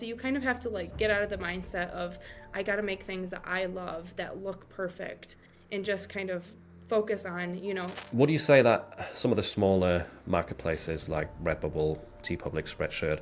So you kind of have to like get out of the mindset of, I got to make things that I love that look perfect, and just kind of focus on, What do you say that some of the smaller marketplaces like Redbubble, Teepublic, Spreadshirt,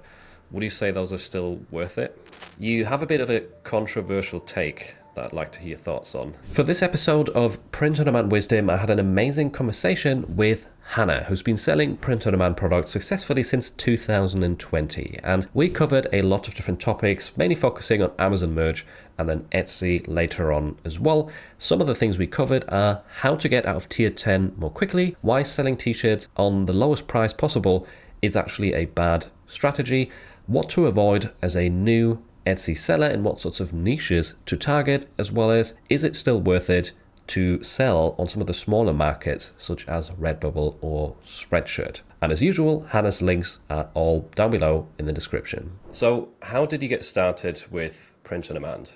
would you say those are still worth it? You have a bit of a controversial take that I'd like to hear your thoughts on. For this episode of Print on Demand Wisdom, I had an amazing conversation with Hannah, who's been selling print on demand products successfully since 2020. And we covered a lot of different topics, mainly focusing on Amazon merch and then Etsy later on as well. Some of the things we covered are how to get out of tier 10 more quickly, why selling t-shirts on the lowest price possible is actually a bad strategy, what to avoid as a new Etsy seller and what sorts of niches to target, as well as is it still worth it to sell on some of the smaller markets such as Redbubble or Spreadshirt. And as usual, Hannah's links are all down below in the description. So how did you get started with print on demand?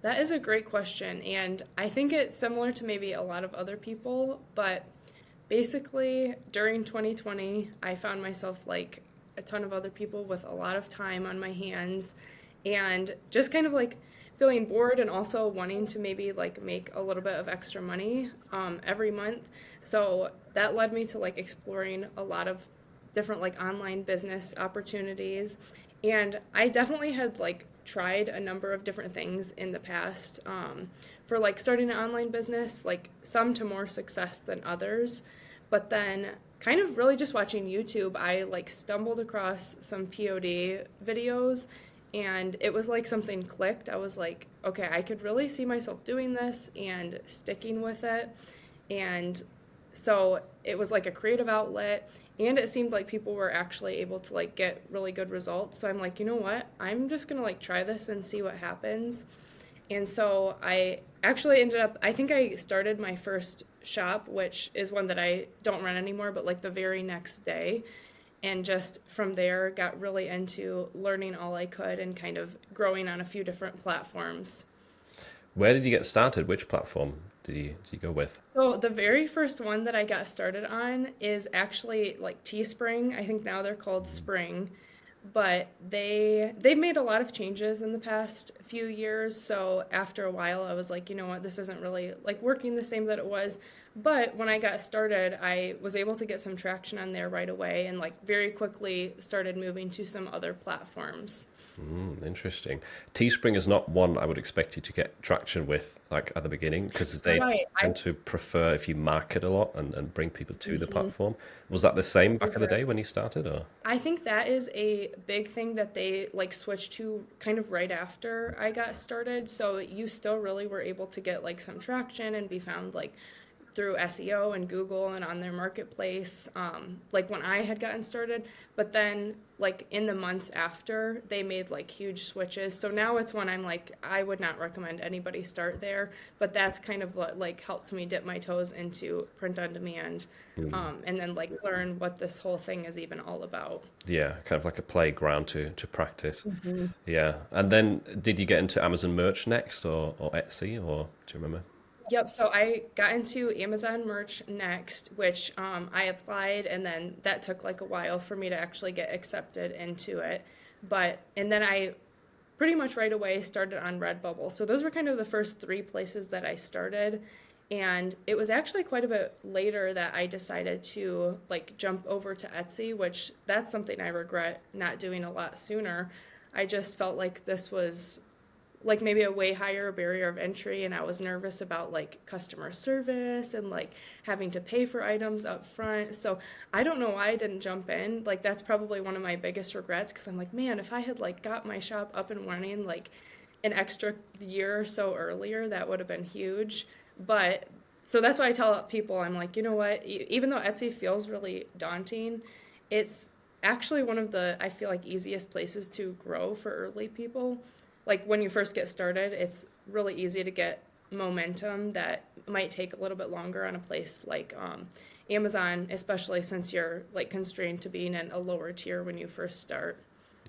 That is a great question, and I think it's similar to maybe a lot of other people, but basically during 2020, I found myself like a ton of other people with a lot of time on my hands, and just kind of like feeling bored and also wanting to maybe like make a little bit of extra money every month. So that led me to like exploring a lot of different like online business opportunities. And I definitely had like tried a number of different things in the past for like starting an online business, like some to more success than others. But then kind of really just watching YouTube, I like stumbled across some POD videos, and it was like something clicked. I was like, okay, I could really see myself doing this and sticking with it. And so it was like a creative outlet, and it seemed like people were actually able to like get really good results. So I'm like, you know what? I'm just gonna like try this and see what happens. And so I actually ended up, I think I started my first shop, which is one that I don't run anymore, but like the very next day. And just from there, got really into learning all I could and kind of growing on a few different platforms. Where did you get started? Which platform did you go with? So the very first one that I got started on is actually like Teespring. I think now they're called Spring, but they've made a lot of changes in the past few years. So after a while, I was like, you know what, this isn't really like working the same that it was. But when I got started, I was able to get some traction on there right away, and like very quickly started moving to some other platforms. Interesting. Teespring is not one I would expect you to get traction with like at the beginning because they Right. tend to prefer if you market a lot and bring people to the platform. Was that the same back in the day when you started, or? I think that is a big thing that they like switched to kind of right after I got started. So you still really were able to get like some traction and be found like through SEO and Google and on their marketplace, like when I had gotten started. But then like in the months after, they made like huge switches. So now it's when I'm like, I would not recommend anybody start there, but that's kind of what like helped me dip my toes into print on demand, and then like learn what this whole thing is even all about. Yeah, kind of like a playground to practice. Yeah. And then did you get into Amazon merch next or Etsy, or do you remember? Yep, so I got into Amazon merch next, which I applied, and then that took like a while for me to actually get accepted into it. And then I pretty much right away started on Redbubble. So those were kind of the first three places that I started. And it was actually quite a bit later that I decided to like jump over to Etsy, which that's something I regret not doing a lot sooner. I just felt like this was like maybe a way higher barrier of entry, and I was nervous about like customer service and like having to pay for items up front. So I don't know why I didn't jump in. Like that's probably one of my biggest regrets, because I'm like, man, if I had like got my shop up and running like an extra year or so earlier, that would have been huge. But so that's why I tell people, I'm like, you know what, even though Etsy feels really daunting, it's actually one of the, I feel like, easiest places to grow for early people. Like when you first get started, it's really easy to get momentum that might take a little bit longer on a place like Amazon, especially since you're like constrained to being in a lower tier when you first start.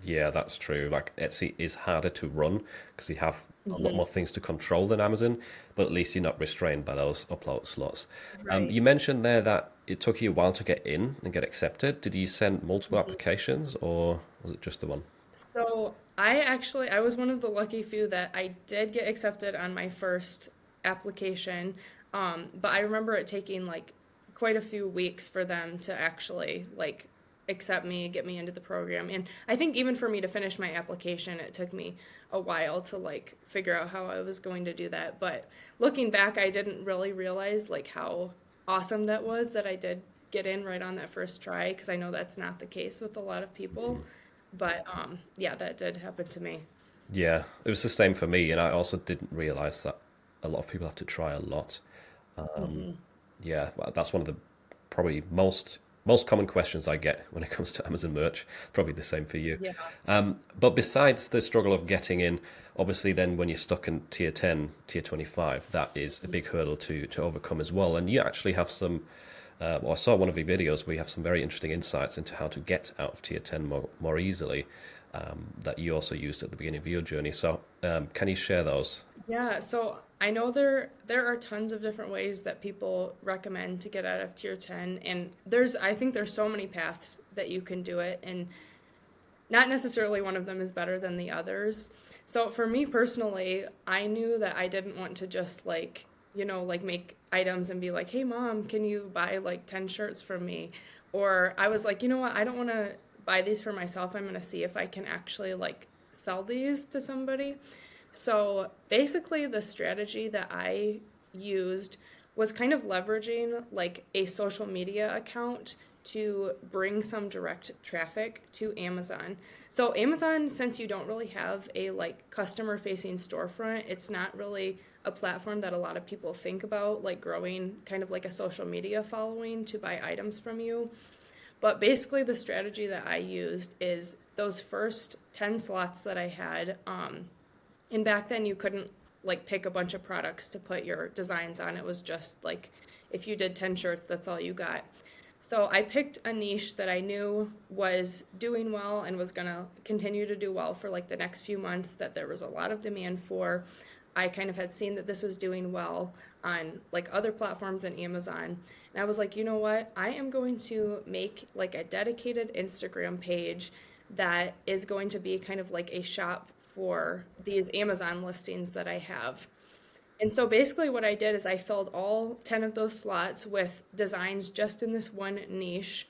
Yeah, that's true. Like Etsy is harder to run because you have a lot Hmm. more things to control than Amazon, but at least you're not restrained by those upload slots. Right. You mentioned there that it took you a while to get in and get accepted. Did you send multiple applications or was it just the one? So I was one of the lucky few that I did get accepted on my first application. But I remember it taking like quite a few weeks for them to actually like accept me, get me into the program. And I think even for me to finish my application, it took me a while to like figure out how I was going to do that. But looking back, I didn't really realize like how awesome that was that I did get in right on that first try because I know that's not the case with a lot of people. But yeah, that did happen to me. Yeah, it was the same for me, and I also didn't realize that a lot of people have to try a lot. Hmm. Yeah, well, that's one of the probably most common questions I get when it comes to Amazon merch. Probably the same for you. Yeah. But besides the struggle of getting in, obviously, then when you're stuck in tier 10, tier 25, that is a big hurdle to overcome as well. And you actually have some. Well, I saw one of your videos where you have some very interesting insights into how to get out of tier 10 more easily that you also used at the beginning of your journey. So, can you share those? Yeah, so I know there are tons of different ways that people recommend to get out of tier 10 and I think there's so many paths that you can do it and not necessarily one of them is better than the others. So for me personally, I knew that I didn't want to just like, like make items and be like, "Hey mom, can you buy like 10 shirts from me?" Or I was like, "You know what? I don't want to buy these for myself. I'm going to see if I can actually like sell these to somebody." So basically, the strategy that I used was kind of leveraging like a social media account to bring some direct traffic to Amazon. So Amazon, since you don't really have a like customer facing storefront, it's not really a platform that a lot of people think about like growing kind of like a social media following to buy items from you. But basically the strategy that I used is those first 10 slots that I had and back then you couldn't like pick a bunch of products to put your designs on. It was just like if you did 10 shirts, that's all you got. So I picked a niche that I knew was doing well and was going to continue to do well for like the next few months that there was a lot of demand for. I kind of had seen that this was doing well on like other platforms than Amazon. And I was like, you know what? I am going to make like a dedicated Instagram page that is going to be kind of like a shop for these Amazon listings that I have. And so basically, what I did is I filled all 10 of those slots with designs just in this one niche.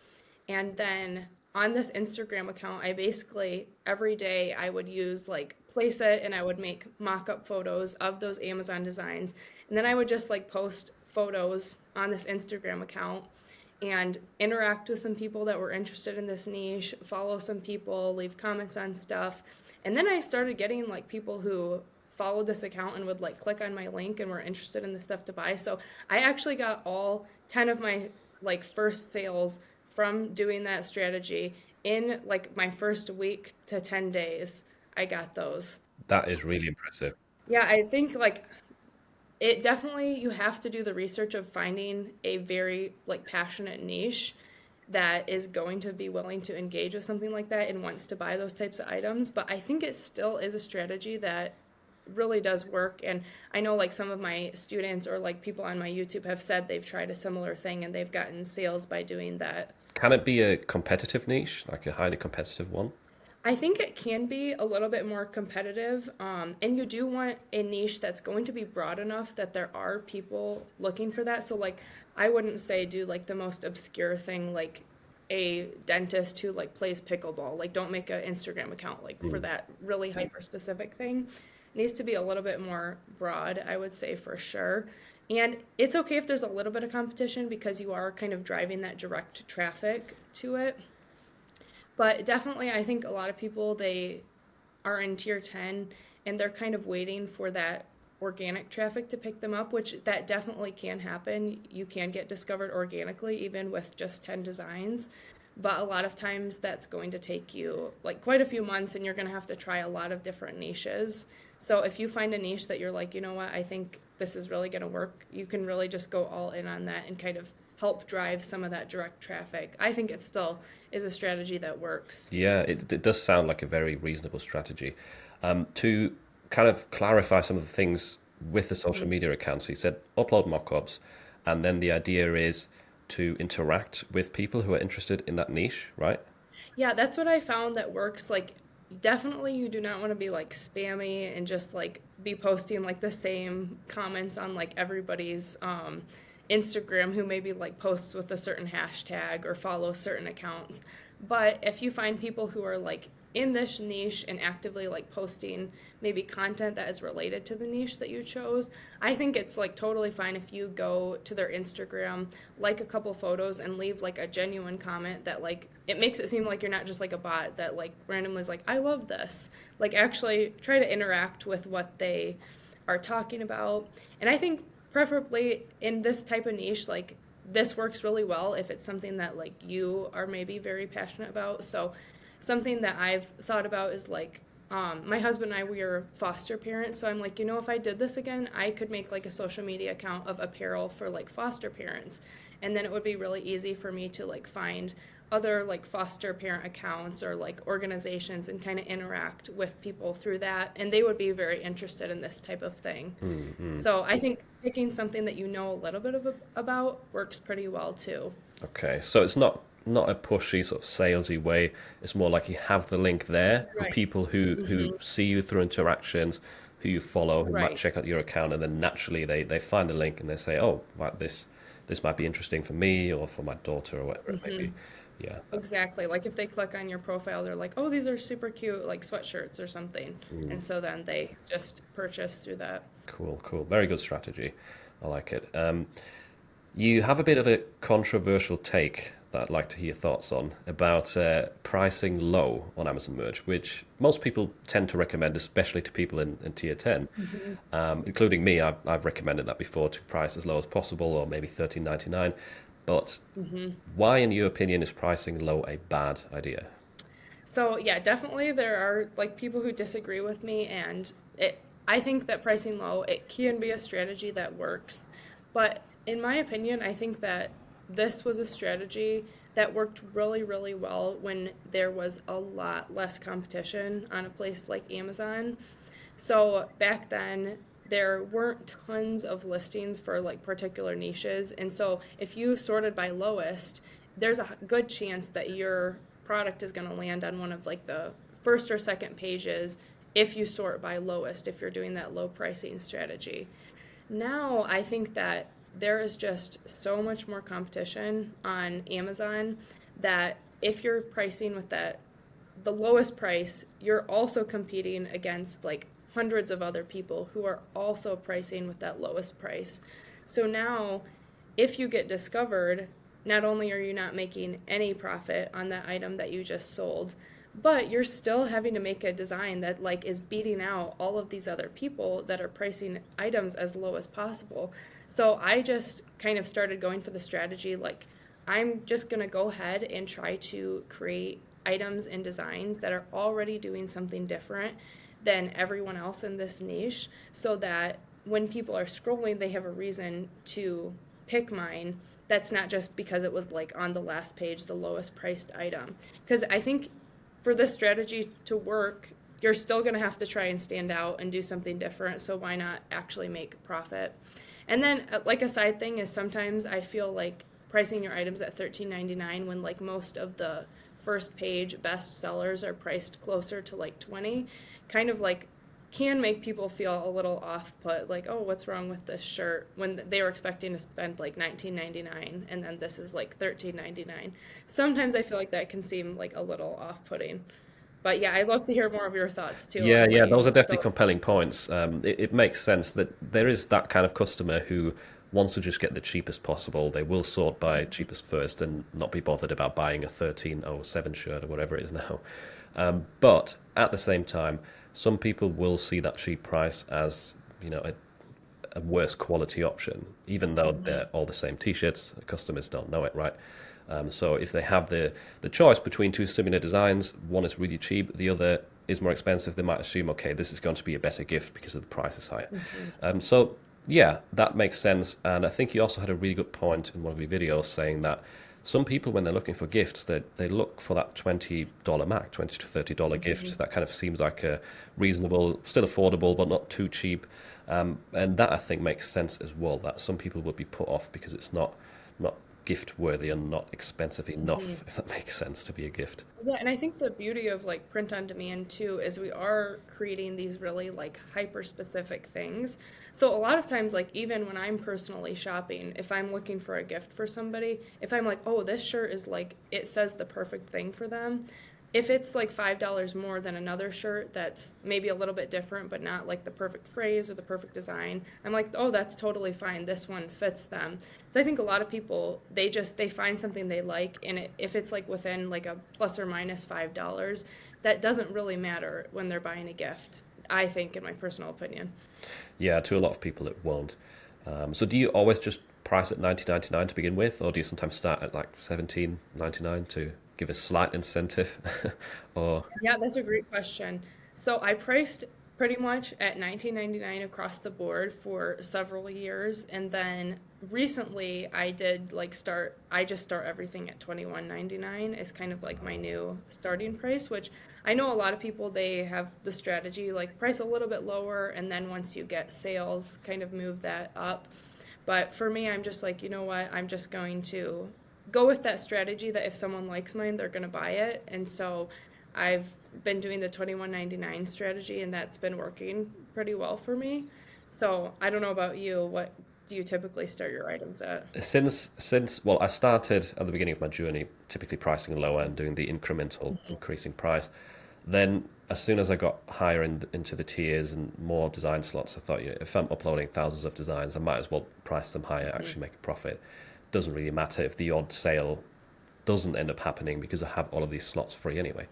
And then on this Instagram account, I basically every day I would use like place it and I would make mock up photos of those Amazon designs. And then I would just like post photos on this Instagram account and interact with some people that were interested in this niche, follow some people, leave comments on stuff. And then I started getting like people who followed this account and would like click on my link and were interested in the stuff to buy. So I actually got all 10 of my like first sales from doing that strategy in like my first week to 10 days. I got those. That is really impressive. Yeah, I think like it definitely you have to do the research of finding a very like passionate niche that is going to be willing to engage with something like that and wants to buy those types of items. But I think it still is a strategy that really does work. And I know like some of my students or like people on my YouTube have said they've tried a similar thing and they've gotten sales by doing that. Can it be a competitive niche, like a highly competitive one? I think it can be a little bit more competitive, and you do want a niche that's going to be broad enough that there are people looking for that. So, like, I wouldn't say do like the most obscure thing, like a dentist who like plays pickleball. Like, don't make an Instagram account like for Mm. that really hyper specific thing. It needs to be a little bit more broad, I would say for sure. And it's okay if there's a little bit of competition because you are kind of driving that direct traffic to it. But definitely, I think a lot of people they are in tier 10 and they're kind of waiting for that organic traffic to pick them up, which that definitely can happen. You can get discovered organically even with just 10 designs. But a lot of times that's going to take you like quite a few months and you're going to have to try a lot of different niches. So if you find a niche that you're like, you know what, I think this is really going to work, you can really just go all in on that and kind of help drive some of that direct traffic. I think it still is a strategy that works. Yeah, it does sound like a very reasonable strategy. To kind of clarify some of the things with the social media accounts, you said upload mock-ups, and then the idea is to interact with people who are interested in that niche, right? Yeah, that's what I found that works. Like, definitely you do not want to be like spammy and just like be posting like the same comments on like everybody's Instagram who maybe like posts with a certain hashtag or follows certain accounts. But if you find people who are like in this niche and actively like posting maybe content that is related to the niche that you chose, I think it's like totally fine if you go to their Instagram, like a couple photos and leave like a genuine comment that like it makes it seem like you're not just like a bot that like randomly is like, I love this. Like actually try to interact with what they are talking about. And I think preferably in this type of niche, like this works really well if it's something that like you are maybe very passionate about. So something that I've thought about is like my husband and I, we are foster parents, so I'm like, you know, if I did this again, I could make like a social media account of apparel for like foster parents, and then it would be really easy for me to like find other like foster parent accounts or like organizations and kind of interact with people through that, and they would be very interested in this type of thing. So I think picking something that you know a little bit about works pretty well too. Okay, so it's not a pushy sort of salesy way. It's more like you have the link there for Right. people who see you through interactions, who you follow, who might Right. check out your account, and then naturally they find the link and they say, oh, right, this might be interesting for me or for my daughter or whatever it may be. Yeah. Exactly. Like if they click on your profile, they're like, "Oh, these are super cute, like sweatshirts or something," and so then they just purchase through that. Cool, cool. Very good strategy. I like it. You have a bit of a controversial take that I'd like to hear your thoughts on about pricing low on Amazon Merch, which most people tend to recommend, especially to people in tier 10, including me. I've recommended that before, to price as low as possible or maybe 13.99. But why, in your opinion, is pricing low a bad idea? So yeah, definitely there are like people who disagree with me, and it. I think that pricing low it can be a strategy that works, but in my opinion, I think that this was a strategy that worked really, really well when there was a lot less competition on a place like Amazon. So back then, there weren't tons of listings for like particular niches. And so if you sorted by lowest, there's a good chance that your product is going to land on one of like the first or second pages if you sort by lowest, if you're doing that low pricing strategy. Now, I think that there is just so much more competition on Amazon that if you're pricing with that the lowest price, you're also competing against like hundreds of other people who are also pricing with that lowest price. So now, if you get discovered, not only are you not making any profit on that item that you just sold, but you're still having to make a design that like is beating out all of these other people that are pricing items as low as possible. So I just kind of started going for the strategy like I'm just going to go ahead and try to create items and designs that are already doing something different than everyone else in this niche so that when people are scrolling, they have a reason to pick mine. That's not just because it was like on the last page, the lowest priced item. Because I think for this strategy to work, you're still going to have to try and stand out and do something different. So why not actually make profit? And then, like a side thing is sometimes I feel like pricing your items at $13.99 when like most of the first page best sellers are priced closer to like 20, kind of like can make people feel a little off put, like, oh, what's wrong with this shirt when they were expecting to spend like $19.99 and then this is like $13.99. Sometimes I feel like that can seem like a little off putting. But yeah, I'd love to hear more of your thoughts too Yeah, on yeah, what you those are definitely still. compelling points. It makes sense that there is that kind of customer who wants to just get the cheapest possible. They will sort by cheapest first and not be bothered about buying a 1307 shirt or whatever it is now. But at the same time, some people will see that cheap price as, a worse quality option, even though they're all the same t-shirts. Customers don't know it, right? So if they have the choice between two similar designs, one is really cheap, the other is more expensive, they might assume, okay, this is going to be a better gift because of the price is higher. So yeah, that makes sense. And I think you also had a really good point in one of your videos saying that some people, when they're looking for gifts, they look for that $20 mark, $20 to $30 gift. That kind of seems like a reasonable, still affordable, but not too cheap. And that I think makes sense as well. That some people would be put off because it's not gift worthy and not expensive enough, if that makes sense to be a gift. Yeah, and I think the beauty of like print on demand too is we are creating these really like hyper specific things. So a lot of times, like even when I'm personally shopping, if I'm looking for a gift for somebody, if I'm like, oh, this shirt is like, it says the perfect thing for them. If it's like $5 more than another shirt that's maybe a little bit different, but not like the perfect phrase or the perfect design, I'm like, oh, that's totally fine. This one fits them. So I think a lot of people they find something they like, and if it's like within like a plus or minus $5, that doesn't really matter when they're buying a gift. I think, in my personal opinion. Yeah, to a lot of people it won't. So do you always just price at 19.99 to begin with, or do you sometimes start at like 17.99 to give a slight incentive? Or Yeah, that's a great question. So I priced pretty much at 19.99 across the board for several years, and then recently I just start everything at 21.99 is kind of like my new starting price, which I know a lot of people they have the strategy like price a little bit lower and then once you get sales kind of move that up. But for me, I'm just like, you know what? I'm just going to go with that strategy that if someone likes mine, they're going to buy it. And so I've been doing the 21.99 strategy, and that's been working pretty well for me. So I don't know about you. What do you typically start your items at? since well, I started at the beginning of my journey, typically pricing lower and doing the incremental increasing price. Then, as soon as I got higher into the tiers and more design slots, I thought, if I'm uploading thousands of designs, I might as well price them higher, actually make a profit. Doesn't really matter if the odd sale doesn't end up happening because I have all of these slots free anyway.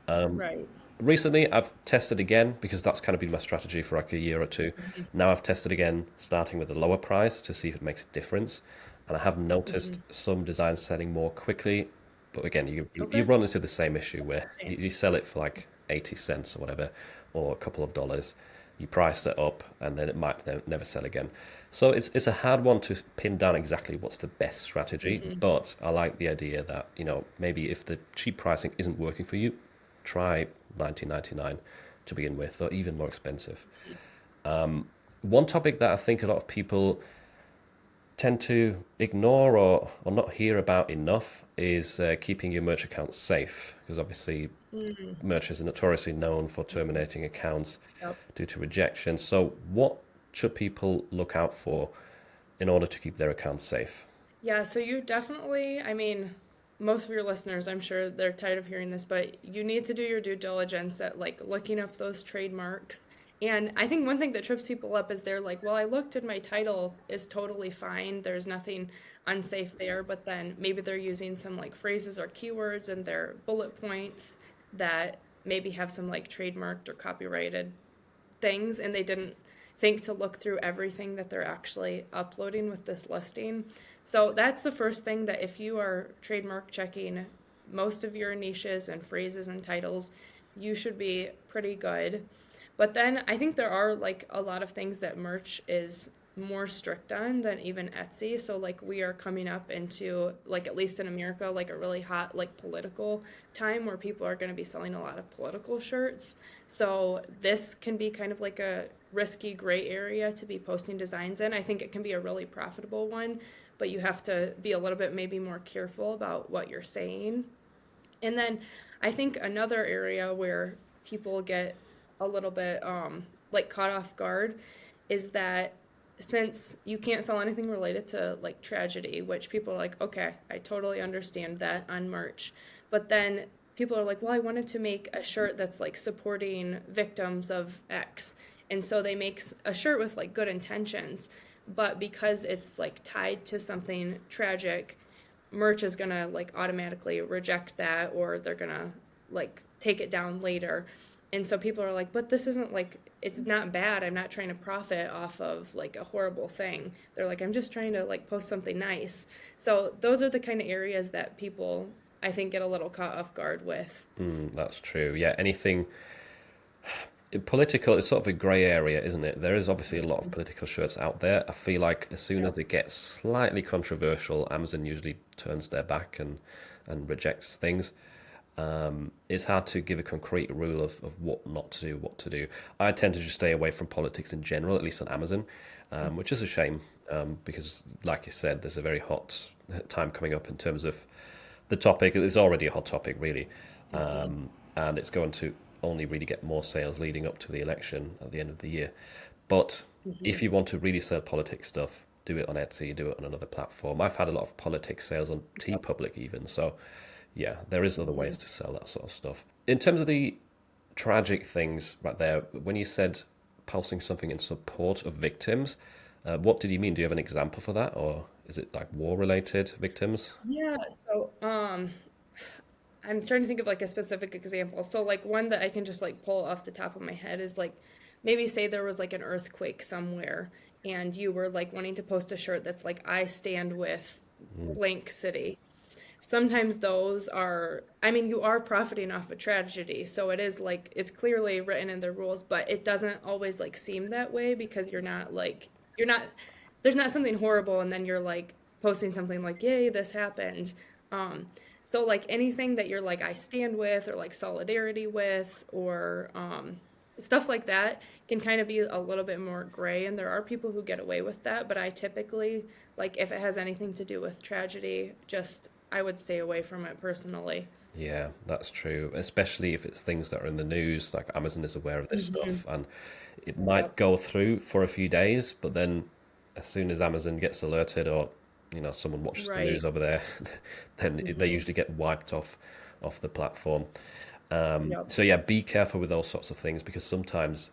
Right. Recently, I've tested again because that's kind of been my strategy for like a year or two. Now I've tested again, starting with a lower price to see if it makes a difference. And I have noticed some designs selling more quickly. But again, you Okay. run into the same issue where Same. you sell it for like 80 cents or whatever, or a couple of dollars. You price it up and then it might never sell again. So it's a hard one to pin down exactly what's the best strategy. But I like the idea that, maybe if the cheap pricing isn't working for you, try 19.99 to begin with, or even more expensive. One topic that I think a lot of people tend to ignore or not hear about enough is keeping your merch accounts safe, because obviously merchants are notoriously known for terminating accounts Yep. due to rejection. So what should people look out for in order to keep their accounts safe? Yeah, so you definitely, I mean, most of your listeners, I'm sure they're tired of hearing this, but you need to do your due diligence at like looking up those trademarks. And I think one thing that trips people up is they're like, well, I looked and my title is totally fine. There's nothing unsafe there. But then maybe they're using some like phrases or keywords in their bullet points that maybe have some like trademarked or copyrighted things, and they didn't think to look through everything that they're actually uploading with this listing. So that's the first thing, that if you are trademark checking most of your niches and phrases and titles, you should be pretty good. But then I think there are like a lot of things that merch is more strict on than even Etsy. So like we are coming up into, like at least in America, like a really hot like political time where people are going to be selling a lot of political shirts. So this can be kind of like a risky gray area to be posting designs in. I think it can be a really profitable one, but you have to be a little bit maybe more careful about what you're saying. And then I think another area where people get a little bit like caught off guard is that since you can't sell anything related to like tragedy, which people are like, okay, I totally understand that on merch. But then people are like, well, I wanted to make a shirt that's like supporting victims of X. And so they make a shirt with like good intentions, but because it's like tied to something tragic, merch is gonna like automatically reject that, or they're gonna like take it down later. And so people are like, but this isn't like, it's not bad. I'm not trying to profit off of like a horrible thing. They're like, I'm just trying to like post something nice. So those are the kind of areas that people, I think, get a little caught off guard with. That's true. Yeah, anything political is sort of a grey area, isn't it? There is obviously a lot of political shirts out there. I feel like as soon as it gets slightly controversial, Amazon usually turns their back and rejects things. It's hard to give a concrete rule of what not to do, what to do. I tend to just stay away from politics in general, at least on Amazon, which is a shame because, like you said, there's a very hot time coming up in terms of the topic. It's already a hot topic, really, and it's going to only really get more sales leading up to the election at the end of the year. But if you want to really sell politics stuff, do it on Etsy, do it on another platform. I've had a lot of politics sales on Teepublic even, so yeah, there is other ways to sell that sort of stuff. In terms of the tragic things right there, when you said posting something in support of victims, what did you mean? Do you have an example for that, or is it like war-related victims? Yeah, so I'm trying to think of like a specific example. So like one that I can just like pull off the top of my head is like maybe say there was like an earthquake somewhere and you were like wanting to post a shirt that's like I stand with blank city. Sometimes those are, I mean, you are profiting off a tragedy, so it is like it's clearly written in the rules, but it doesn't always like seem that way because you're not there's not something horrible and then you're like posting something like yay this happened. um so like anything that you're like I stand with or like solidarity with or stuff like that can kind of be a little bit more gray, and there are people who get away with that, but I typically like if it has anything to do with tragedy, just I would stay away from it personally. Yeah, that's true. Especially if it's things that are in the news, like Amazon is aware of this Hmm. stuff, and it might Yep. go through for a few days, but then as soon as Amazon gets alerted, or someone watches the Right. news over there, then they Hmm. usually get wiped off the platform. Yep. So yeah, be careful with those sorts of things because sometimes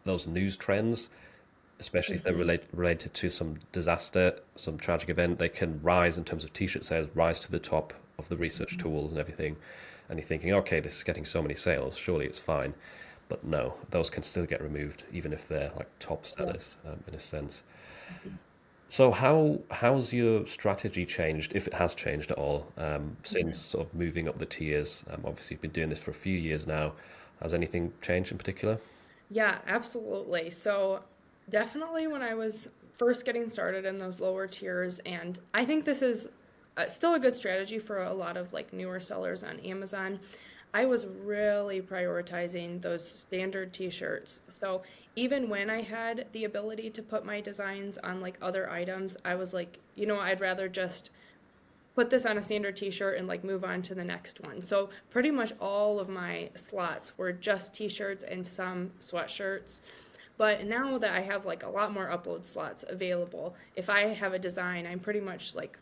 those news trends, especially if they're Hmm. related to some disaster, some tragic event, they can rise in terms of t-shirt sales, rise to the top of the research tools and everything. And you're thinking, okay, this is getting so many sales, surely it's fine. But no, those can still get removed, even if they're like top Yep. sellers in a sense. So how's your strategy changed, if it has changed at all, since Mhm. sort of moving up the tiers? Obviously, you've been doing this for a few years now. Has anything changed in particular? Yeah, absolutely. So definitely when I was first getting started in those lower tiers, and I think this is still a good strategy for a lot of like newer sellers on Amazon. I was really prioritizing those standard t-shirts. So even when I had the ability to put my designs on like other items, I was like, I'd rather just put this on a standard t-shirt and like move on to the next one. So pretty much all of my slots were just t-shirts and some sweatshirts. But now that I have like a lot more upload slots available, if I have a design, I'm pretty much like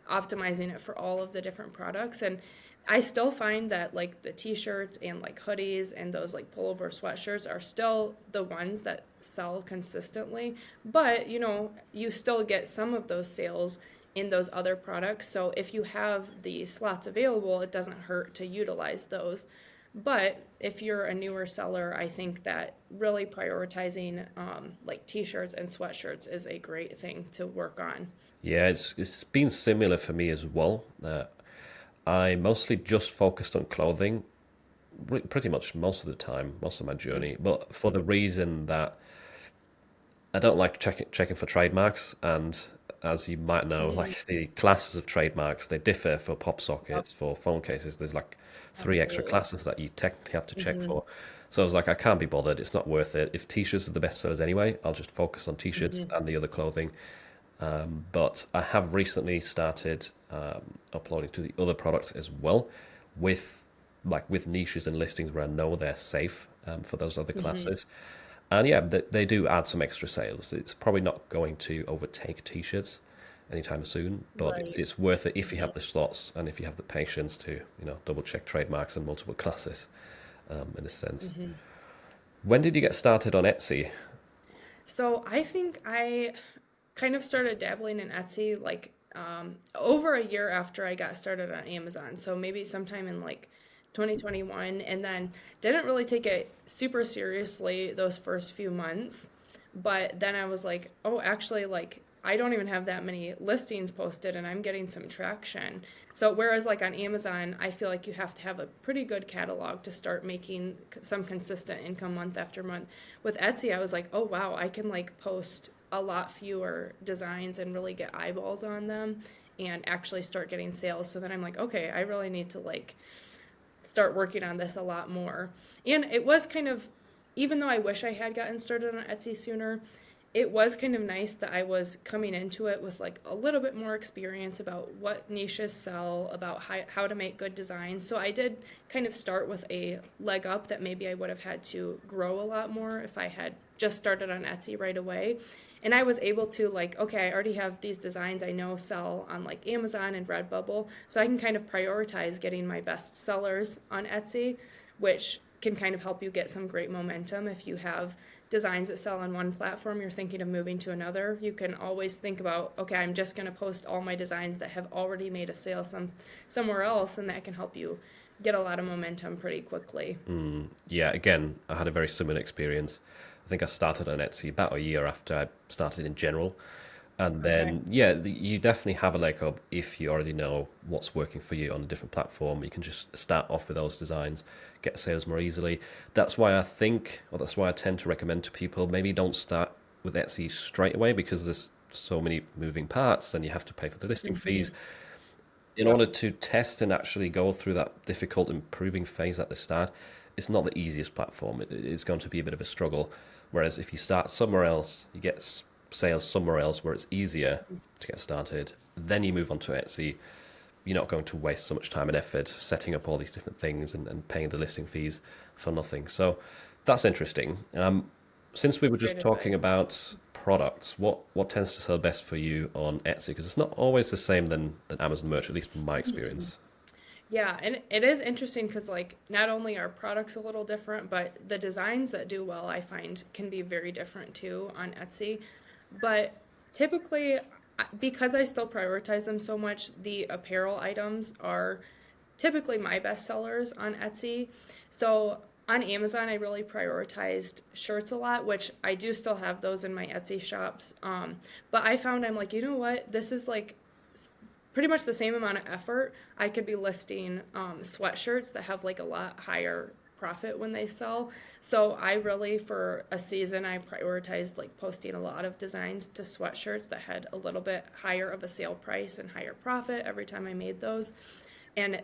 optimizing it for all of the different products. And I still find that like the t-shirts and like hoodies and those like pullover sweatshirts are still the ones that sell consistently, but you still get some of those sales in those other products. So if you have the slots available, it doesn't hurt to utilize those. But if you're a newer seller, I think that really prioritizing like t-shirts and sweatshirts is a great thing to work on. Yeah, it's been similar for me as well. I mostly just focused on clothing, pretty much most of the time, most of my journey. But for the reason that I don't like checking for trademarks, and as you might know, Mm-hmm. like the classes of trademarks, they differ for pop Yep, sockets, for phone cases. There's like three extra absolutely. classes that you technically have to check Mm-hmm. for. So I was like, I can't be bothered. It's not worth it. If t-shirts are the best sellers anyway, I'll just focus on t-shirts Mm-hmm. and the other clothing. But I have recently started uploading to the other products as well, with with niches and listings where I know they're safe for those other Mm-hmm. classes. And yeah, they do add some extra sales. It's probably not going to overtake t-shirts anytime soon, but Right. it's worth it if you Mhm. have the slots and if you have the patience to double check trademarks and multiple classes in a sense. Mhm. When did you get started on Etsy? So I think I kind of started dabbling in Etsy like over a year after I got started on Amazon. So maybe sometime in like 2021, and then didn't really take it super seriously those first few months. But then I was like, oh, actually, like I don't even have that many listings posted and I'm getting some traction. So whereas like on Amazon, I feel like you have to have a pretty good catalog to start making some consistent income month after month. With Etsy, I was like, oh wow, I can like post a lot fewer designs and really get eyeballs on them and actually start getting sales. So then I'm like, okay, I really need to like start working on this a lot more. And it was kind of, even though I wish I had gotten started on Etsy sooner, it was kind of nice that I was coming into it with like a little bit more experience about what niches sell, about how to make good designs. So I did kind of start with a leg up that maybe I would have had to grow a lot more if I had just started on Etsy right away. And I was able to like, okay, I already have these designs I know sell on like Amazon and Redbubble, so I can kind of prioritize getting my best sellers on Etsy, which can kind of help you get some great momentum. If you have designs that sell on one platform, you're thinking of moving to another, you can always think about, okay, I'm just going to post all my designs that have already made a sale somewhere else, and that can help you get a lot of momentum pretty quickly. Yeah, again, I had a very similar experience. I think I started on Etsy about a year after I started in general. And then, yeah, you definitely have a leg up if you already know what's working for you on a different platform. You can just start off with those designs, get sales more easily. That's why I think, or that's why I tend to recommend to people, maybe don't start with Etsy straight away because there's so many moving parts and you have to pay for the listing fees. In order to test and actually go through that difficult improving phase at the start, it's not the easiest platform. It's going to be a bit of a struggle. Whereas if you start somewhere else, you get sales somewhere else where it's easier to get started, then you move on to Etsy. You're not going to waste so much time and effort setting up all these different things and paying the listing fees for nothing. So that's interesting. Since we were just Great talking advice. about products, what tends to sell best for you on Etsy? Because it's not always the same than Amazon merch, at least from my experience. Yeah, and it is interesting because like not only are products a little different, but the designs that do well, I find can be very different too on Etsy. But typically, because I still prioritize them so much, the apparel items are typically my best sellers on Etsy. So on Amazon, I really prioritized shirts a lot, which I do still have those in my Etsy shops. But I found I'm like, you know what? This is like pretty much the same amount of effort. I could be listing sweatshirts that have like a lot higher profit when they sell. So I really, for a season, I prioritized like posting a lot of designs to sweatshirts that had a little bit higher of a sale price and higher profit every time I made those. And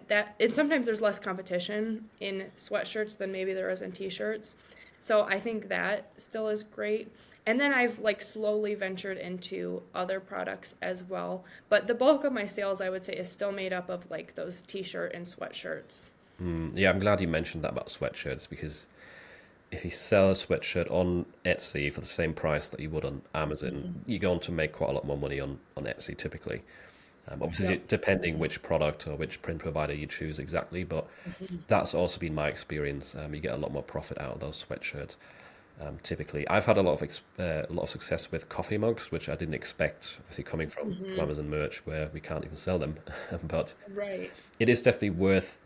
sometimes there's less competition in sweatshirts than maybe there is in t-shirts. So I think that still is great. And then I've like slowly ventured into other products as well. But the bulk of my sales, I would say, is still made up of like those t-shirt and sweatshirts. Yeah, I'm glad you mentioned that about sweatshirts because if you sell a sweatshirt on Etsy for the same price that you would on Amazon, you're going to make quite a lot more money on Etsy typically. Obviously, Yep. depending which product or which print provider you choose exactly, but that's also been my experience. You get a lot more profit out of those sweatshirts. Typically, I've had a lot of success with coffee mugs, which I didn't expect. Obviously, coming from Amazon merch, where we can't even sell them, but Right. it is definitely worth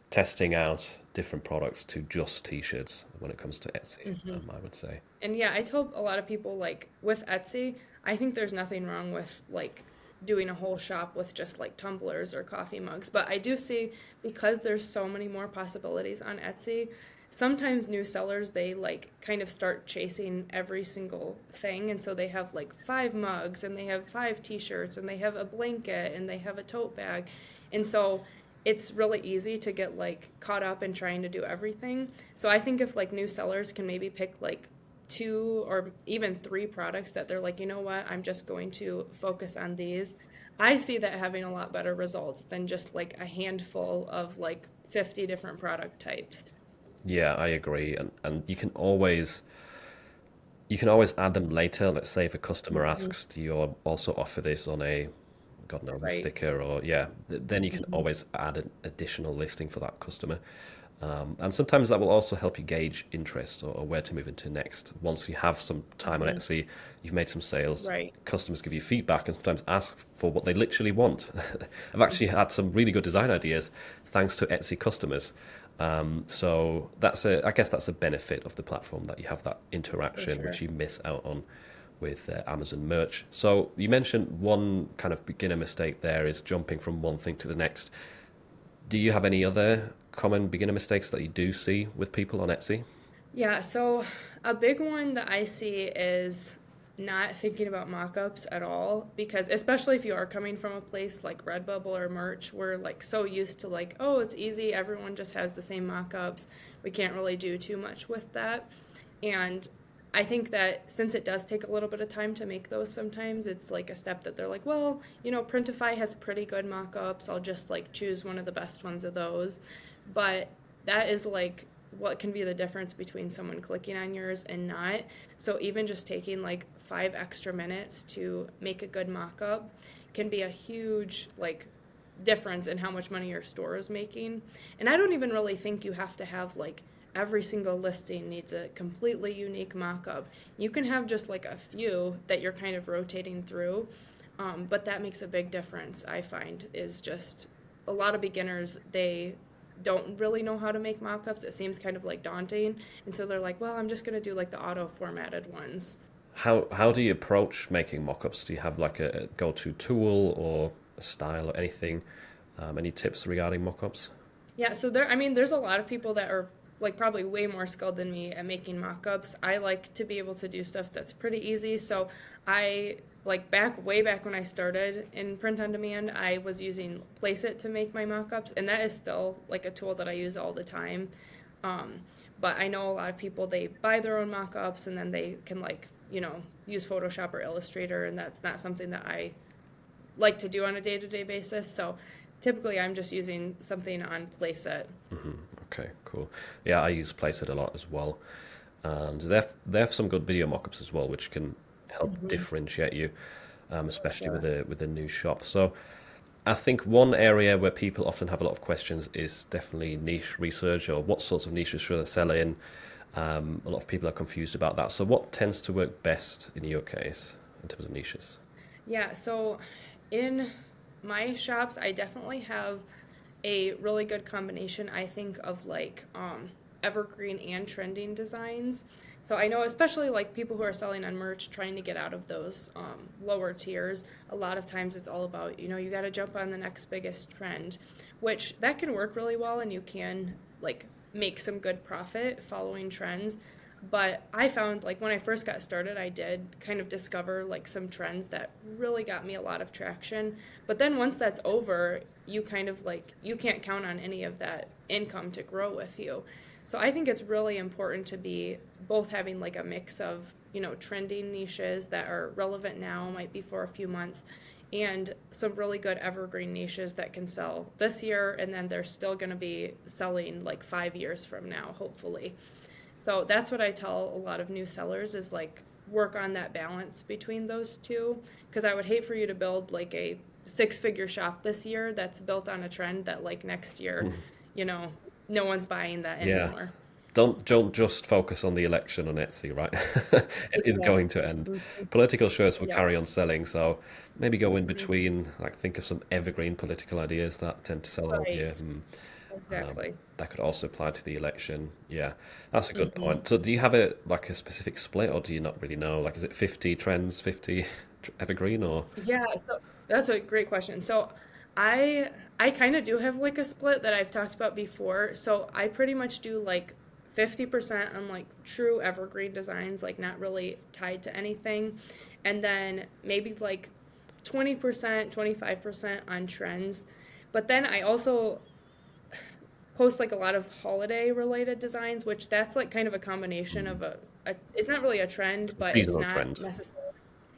testing out different products to just t-shirts when it comes to Etsy. I would say. And yeah, I tell a lot of people like with Etsy, I think there's nothing wrong with like doing a whole shop with just like tumblers or coffee mugs. But I do see because there's so many more possibilities on Etsy, sometimes new sellers they like kind of start chasing every single thing and so they have like 5 mugs and they have 5 t-shirts and they have a blanket and they have a tote bag. And so it's really easy to get like caught up in trying to do everything. So I think if like new sellers can maybe pick like 2 or even 3 products that they're like, you know what, I'm just going to focus on these. I see that having a lot better results than just like a handful of like 50 different product types. Yeah, I agree, and you can always add them later. Let's say if a customer Hmm. asks, do you also offer this on a, God knows, a Right. sticker or yeah, then you can Hmm. always add an additional listing for that customer. And sometimes that will also help you gauge interest or where to move into next. Once you have some time on Hmm. Etsy, you've made some sales, Right. customers give you feedback and sometimes ask for what they literally want. I've actually had some really good design ideas thanks to Etsy customers. So I guess that's a benefit of the platform that you have that For interaction, which sure. you miss out on with Amazon merch. So you mentioned one kind of beginner mistake there is jumping from one thing to the next. Do you have any other common beginner mistakes that you do see with people on Etsy? Yeah, so a big one that I see is not thinking about mock-ups at all, because especially if you are coming from a place like Redbubble or merch, we're like so used to like, oh, it's easy, everyone just has the same mock-ups, we can't really do too much with that. And I think that since it does take a little bit of time to make those, sometimes it's like a step that they're like, well, Printify has pretty good mock-ups, I'll just like choose one of the best ones of those. But that is like what can be the difference between someone clicking on yours and not. So even just taking like 5 extra minutes to make a good mock-up can be a huge like difference in how much money your store is making. And I don't even really think you have to have like every single listing needs a completely unique mock-up. You can have just like a few that you're kind of rotating through, but that makes a big difference. I find is just a lot of beginners, they don't really know how to make mock-ups. It seems kind of like daunting, and so they're like, well, I'm just going to do like the auto formatted ones. How do you approach making mock-ups? Do you have like a go-to tool or a style or anything? Any tips regarding mock-ups? Yeah, so there's a lot of people that are like probably way more skilled than me at making mock-ups. I like to be able to do stuff that's pretty easy. So I like way back when I started in print on demand, I was using Placeit to make my mock-ups, and that is still like a tool that I use all the time. Um, but I know a lot of people, they buy their own mock-ups and then they can like, use Photoshop or Illustrator, and that's not something that I like to do on a day-to-day basis. So typically I'm just using something on Placeit. Okay, cool. Yeah, I use Placeit a lot as well, and they have some good video mockups as well, which can help differentiate you, especially with the new shop. So I think one area where people often have a lot of questions is definitely niche research, or what sorts of niches should I sell in. A lot of people are confused about that. So what tends to work best in your case in terms of niches? Yeah, so in my shops, I definitely have a really good combination, I think, of like evergreen and trending designs. So I know, especially like people who are selling on merch, trying to get out of those lower tiers, a lot of times it's all about, you got to jump on the next biggest trend, which that can work really well, and you can like make some good profit following trends. But I found like when I first got started, I did kind of discover like some trends that really got me a lot of traction. But then once that's over, you kind of like, you can't count on any of that income to grow with you. So I think it's really important to be both having like a mix of, trending niches that are relevant now, might be for a few months, and some really good evergreen niches that can sell this year, and then they're still going to be selling like 5 years from now, hopefully. So that's what I tell a lot of new sellers is like work on that balance between those two, because I would hate for you to build like a 6-figure shop this year that's built on a trend that like next year, you know, no one's buying that Yeah. anymore. Don't just focus on the election on Etsy, right? It is going to end. Exactly. Political shirts will Yeah. carry on selling, so maybe go in between, like think of some evergreen political ideas that tend to sell all year. Right. Um, Exactly. that could also apply to the election. Yeah, that's a good hmm point. So do you have a specific split, or do you not really know? Like, is it 50 trends, 50 evergreen, or? Yeah, so that's a great question. So I I kind of do have like a split that I've talked about before. So I pretty much do like 50% on like true evergreen designs, like not really tied to anything. And then maybe like 20%, 25% on trends. But then I also post like a lot of holiday related designs, which that's like kind of a combination of a it's not really a trend, but it's Seasonal not trend. necessarily,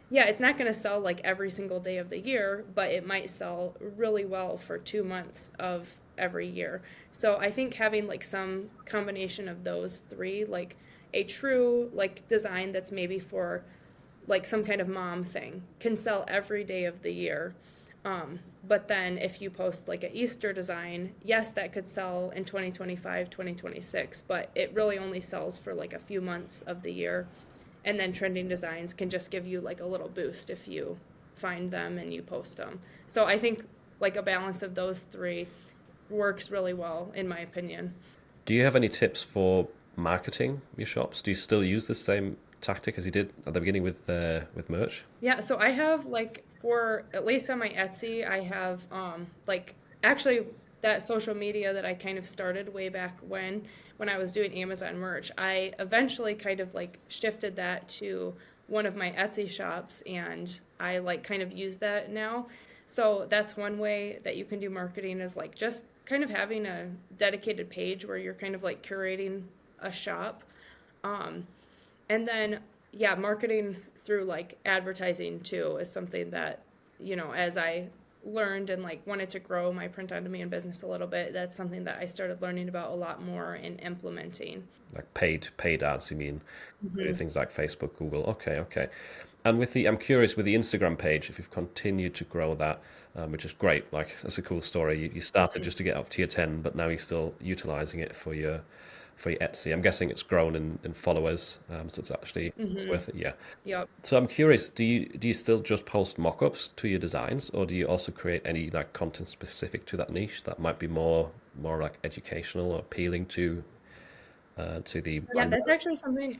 yeah, it's not going to sell like every single day of the year, but it might sell really well for 2 months of every year. So I think having like some combination of those three, like a true like design that's maybe for like some kind of mom thing, can sell every day of the year. But then if you post like a Easter design, yes, that could sell in 2025, 2026, but it really only sells for like a few months of the year. And then trending designs can just give you like a little boost if you find them and you post them. So I think like a balance of those three works really well, in my opinion. Do you have any tips for marketing your shops? Do you still use the same tactic as you did at the beginning with merch? Yeah, so I have like for at least on my Etsy, I have like actually that social media that I kind of started way back when I was doing Amazon merch. I eventually kind of like shifted that to one of my Etsy shops, and I like kind of use that now. So that's one way that you can do marketing, is like just kind of having a dedicated page where you're kind of like curating a shop. Um, and then, yeah, marketing through like advertising too is something that, as I learned and like wanted to grow my print on demand business a little bit, that's something that I started learning about a lot more and implementing. Like paid ads, you mean? Hmm. Things like Facebook, Google. Okay, okay. And I'm curious with the Instagram page, if you've continued to grow that, which is great. Like that's a cool story. You started just to get up to tier 10, but now you're still utilizing it for your Etsy. I'm guessing it's grown in followers, so it's actually Hmm. worth it. Yeah. Yep. So I'm curious, do you still just post mock-ups to your designs, or do you also create any like content specific to that niche that might be more like educational or appealing to the Yeah, brand? that's actually something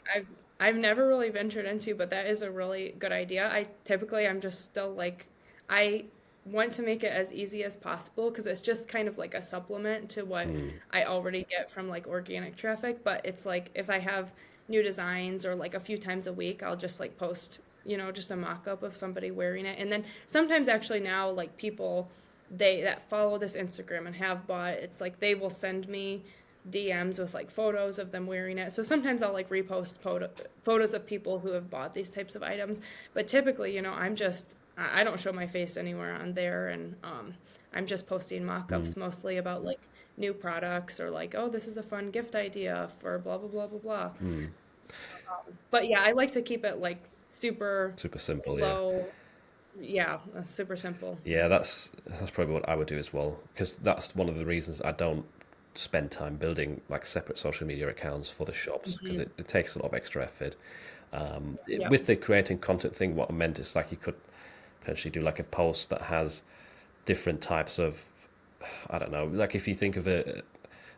I've never really ventured into, but that is a really good idea. I'm just still like, I want to make it as easy as possible because it's just kind of like a supplement to what Mm, I already get from like organic traffic. But it's like if I have new designs or like a few times a week, I'll just like post, just a mock-up of somebody wearing it. And then sometimes actually now like people that follow this Instagram and have bought, it's like they will send me DMs with like photos of them wearing it. So sometimes I'll like repost photos of people who have bought these types of items. But typically, I don't show my face anywhere on there, and I'm just posting mm, mock-ups mostly about like new products or like, oh, this is a fun gift idea for blah blah blah blah blah. mm. But yeah, I like to keep it like super Super simple, yeah. low. Yeah, super simple. Yeah, that's probably what I would do as well, because that's one of the reasons I don't spend time building like separate social media accounts for the shops because Hmm. it takes a lot of extra effort. Yep. With the creating content thing, what I meant is like you could potentially do like a post that has different types of, I don't know, like if you think of a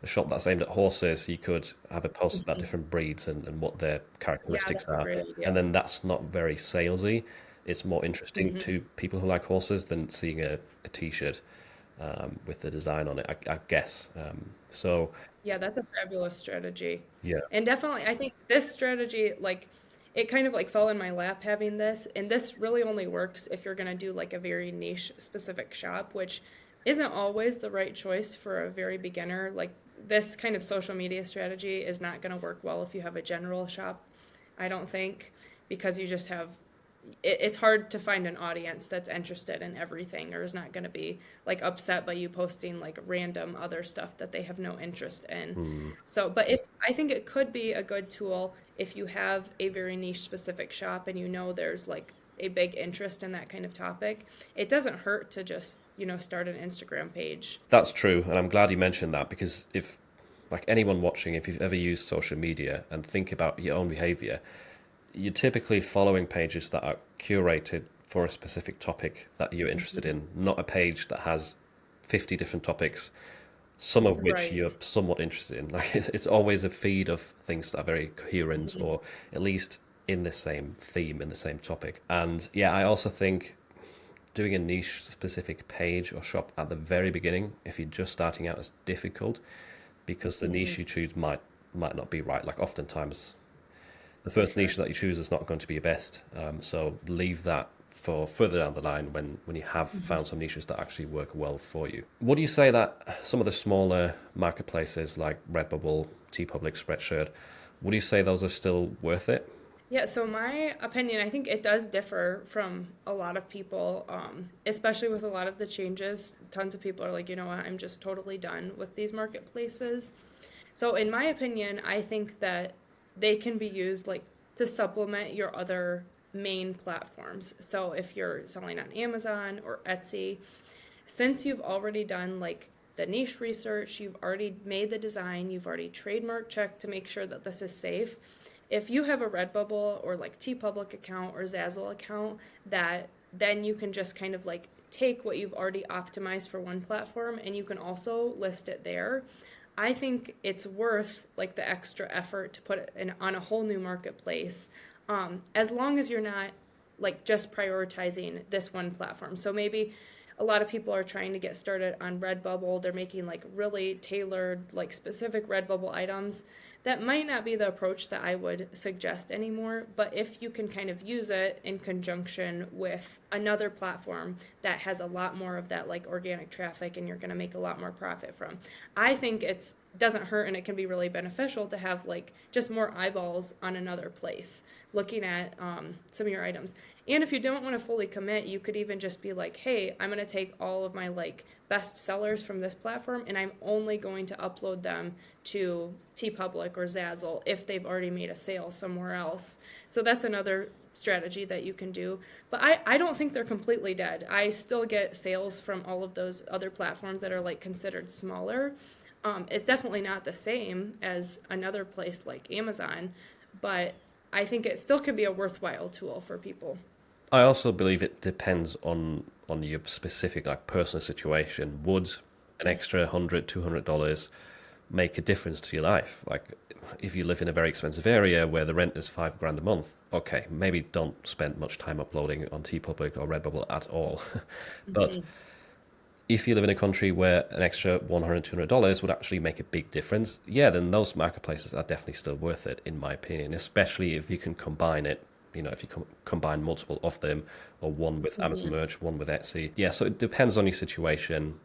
shop that's aimed at horses, you could have a post about Hmm. different breeds and what their Yeah, characteristics that's a are. great And idea. then that's not very salesy. It's more interesting Hmm. to people who like horses than seeing a t-shirt with the design on it, I guess. So, Yeah, that's a fabulous strategy. yeah. And definitely, I think this strategy, like, it kind of like fell in my lap having this. And this really only works if you're going to do like a very niche specific shop, which isn't always the right choice for a very beginner. Like, this kind of social media strategy is not going to work well if you have a general shop, I don't think, because you just have it's hard to find an audience that's interested in everything or is not going to be like upset by you posting like random other stuff that they have no interest in. Hmm. So, but if I think it could be a good tool if you have a very niche specific shop and there's like a big interest in that kind of topic, it doesn't hurt to just, start an Instagram page. That's true, and I'm glad you mentioned that because if, like anyone watching, if you've ever used social media and think about your own behavior, you're typically following pages that are curated for a specific topic that you're interested Mhm. in, not a page that has 50 different topics, some of which Right. you're somewhat interested in. Like it's always a feed of things that are very coherent Mhm. or at least in the same theme, in the same topic. And yeah, I also think doing a niche specific page or shop at the very beginning, if you're just starting out, is difficult because the Mhm. niche you choose might not be right. Like oftentimes the For first niche sure. that you choose is not going to be your best. So leave that for further down the line when you have Mhm. found some niches that actually work well for you. What do you say that some of the smaller marketplaces like Redbubble, Teepublic, Spreadshirt, would you say those are still worth it? Yeah, so my opinion, I think it does differ from a lot of people, especially with a lot of the changes. Tons of people are like, you know what, I'm just totally done with these marketplaces. So, in my opinion, I think that they can be used like to supplement your other main platforms. So, if you're selling on Amazon or Etsy, since you've already done like the niche research, you've already made the design, you've already trademark checked to make sure that this is safe. If you have a Redbubble or like Teepublic account or Zazzle account, that then you can just kind of like take what you've already optimized for one platform and you can also list it there. I think it's worth like the extra effort to put it on a whole new marketplace, as long as you're not like just prioritizing this one platform. So maybe a lot of people are trying to get started on Redbubble. They're making like really tailored, like specific Redbubble items. that might not be the approach that I would suggest anymore. But if you can kind of use it in conjunction with another platform that has a lot more of that like organic traffic and you're going to make a lot more profit from, I think it's doesn't hurt and it can be really beneficial to have like just more eyeballs on another place looking at some of your items. And if you don't want to fully commit, you could even just be like, hey, I'm going to take all of my like best sellers from this platform and I'm only going to upload them to Teepublic or Zazzle if they've already made a sale somewhere else. So that's another strategy that you can do. But I don't think they're completely dead. I still get sales from all of those other platforms that are like considered smaller. It's definitely not the same as another place like Amazon, but I think it still can be a worthwhile tool for people. I also believe it depends on your specific like personal situation. Would an extra $100, $200 make a difference to your life? Like if you live in a very expensive area where the rent is $5 grand a month, okay, maybe don't spend much time uploading on TeePublic or Redbubble at all. But if you live in a country where an extra $100, $200 would actually make a big difference, yeah, then those marketplaces are definitely still worth it, in my opinion, especially if you can combine it. You know, if you combine multiple of them, or one with Amazon Merch, one with Etsy. Yeah, so it depends on your situation.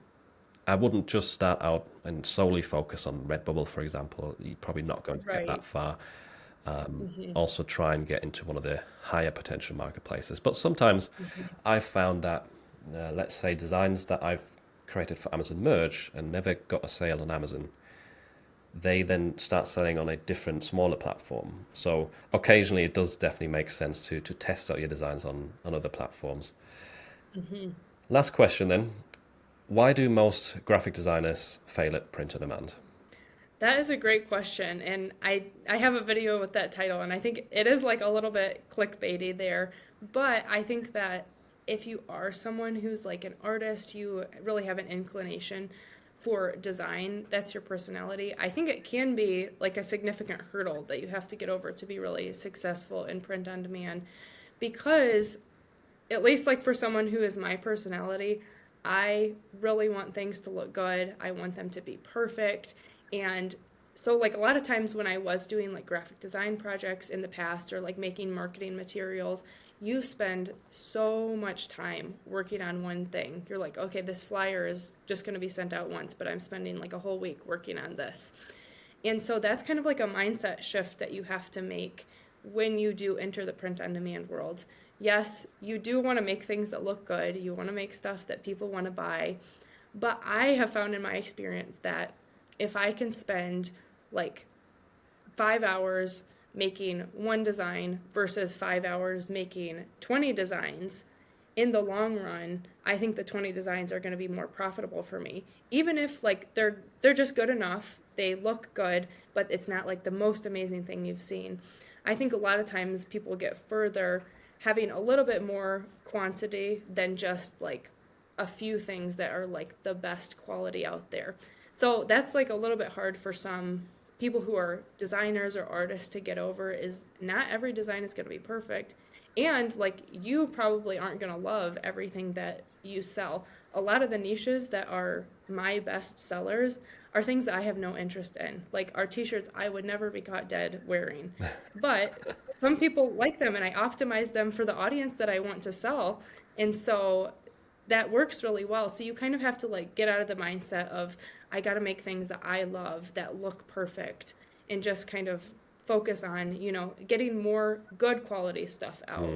I wouldn't just start out and solely focus on Redbubble, for example. You're probably not going to get that Right. far. Also try and get into one of the higher potential marketplaces. But sometimes I've found that, let's say, designs that I've created for Amazon Merch and never got a sale on Amazon, they then start selling on a different, smaller platform. So occasionally it does definitely make sense to test out your designs on other platforms. Last question then. Why do most graphic designers fail at print on demand? That is a great question, and I have a video with that title, and I think it is like a little bit clickbaity there, but I think that if you are someone who's like an artist, you really have an inclination for design, that's your personality. I think it can be like a significant hurdle that you have to get over to be really successful in print on demand, because at least like for someone who is my personality, I really want things to look good. I want them to be perfect. And so like a lot of times when I was doing like graphic design projects in the past or like making marketing materials, you spend so much time working on one thing. You're like, okay, this flyer is just going to be sent out once, but I'm spending like a whole week working on this. And so that's kind of like a mindset shift that you have to make when you do enter the print on demand world. Yes, you do want to make things that look good. You want to make stuff that people want to buy. But I have found in my experience that if I can spend like 5 hours making one design versus 5 hours making 20 designs, in the long run, I think the 20 designs are going to be more profitable for me. Even if like they're just good enough, they look good, but it's not like the most amazing thing you've seen. I think a lot of times people get further having a little bit more quantity than just like a few things that are like the best quality out there. So that's like a little bit hard for some people who are designers or artists to get over, is not every design is going to be perfect. And like you probably aren't going to love everything that you sell. A lot of the niches that are my best sellers are things that I have no interest in. Like our t-shirts, I would never be caught dead wearing. But some people like them and I optimize them for the audience that I want to sell. And so that works really well. So you kind of have to like get out of the mindset of I got to make things that I love that look perfect and just kind of focus on, getting more good quality stuff out.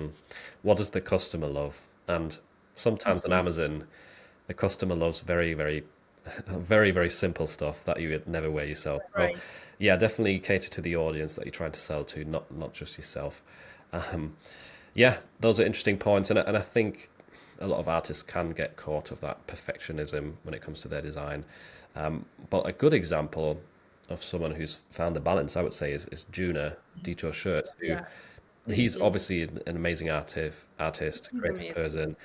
What does the customer love? And sometimes on Amazon, the customer loves very, very, very, very simple stuff that you would never wear yourself. So, Right. yeah, definitely cater to the audience that you're trying to sell to, not just yourself. Yeah, those are interesting points, and I think a lot of artists can get caught of that perfectionism when it comes to their design. But a good example of someone who's found the balance, I would say, is Juna Detour Shirt, who Yes. he's obviously an amazing artist, He's creative amazing. person.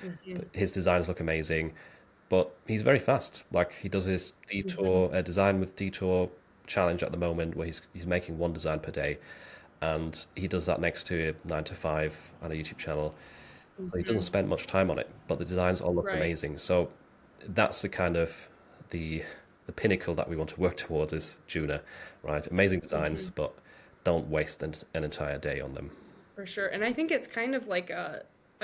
His designs look amazing, but he's very fast. Like he does his Detour design with Detour challenge at the moment, where he's making one design per day, and he does that next to a 9 to 5 on a YouTube channel. So he doesn't spend much time on it, but the designs all look Right. amazing. So that's the kind of the the pinnacle that we want to work towards is Juna, right? Amazing designs, but don't waste an entire day on them. For sure. And I think it's kind of like a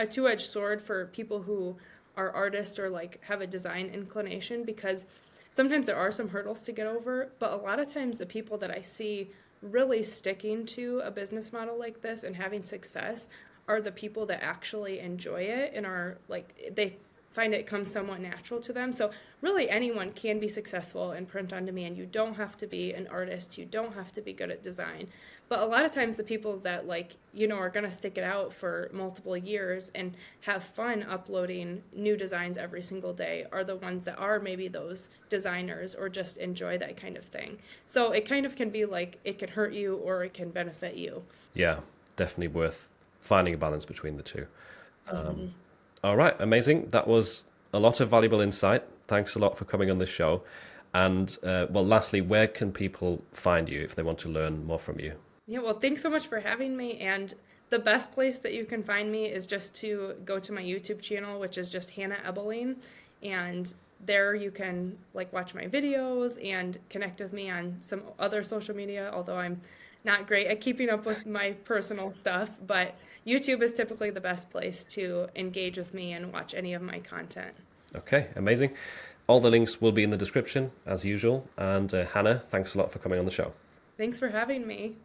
two-edged sword for people who are artists or like have a design inclination, because sometimes there are some hurdles to get over, but a lot of times the people that I see really sticking to a business model like this and having success are the people that actually enjoy it and are like they find it comes somewhat natural to them. So really anyone can be successful in print on demand. You don't have to be an artist, you don't have to be good at design. But a lot of times the people that are going to stick it out for multiple years and have fun uploading new designs every single day are the ones that are maybe those designers or just enjoy that kind of thing. So it kind of can be like it can hurt you or it can benefit you. Yeah, definitely worth finding a balance between the two. All right, amazing. That was a lot of valuable insight. Thanks a lot for coming on this show. And lastly, where can people find you if they want to learn more from you? Yeah, well, thanks so much for having me. And the best place that you can find me is just to go to my YouTube channel, which is just Hannah Ebeling. And there you can watch my videos and connect with me on some other social media, although I'm not great at keeping up with my personal stuff. But YouTube is typically the best place to engage with me and watch any of my content. Okay, amazing. All the links will be in the description as usual. And Hannah, thanks a lot for coming on the show. Thanks for having me.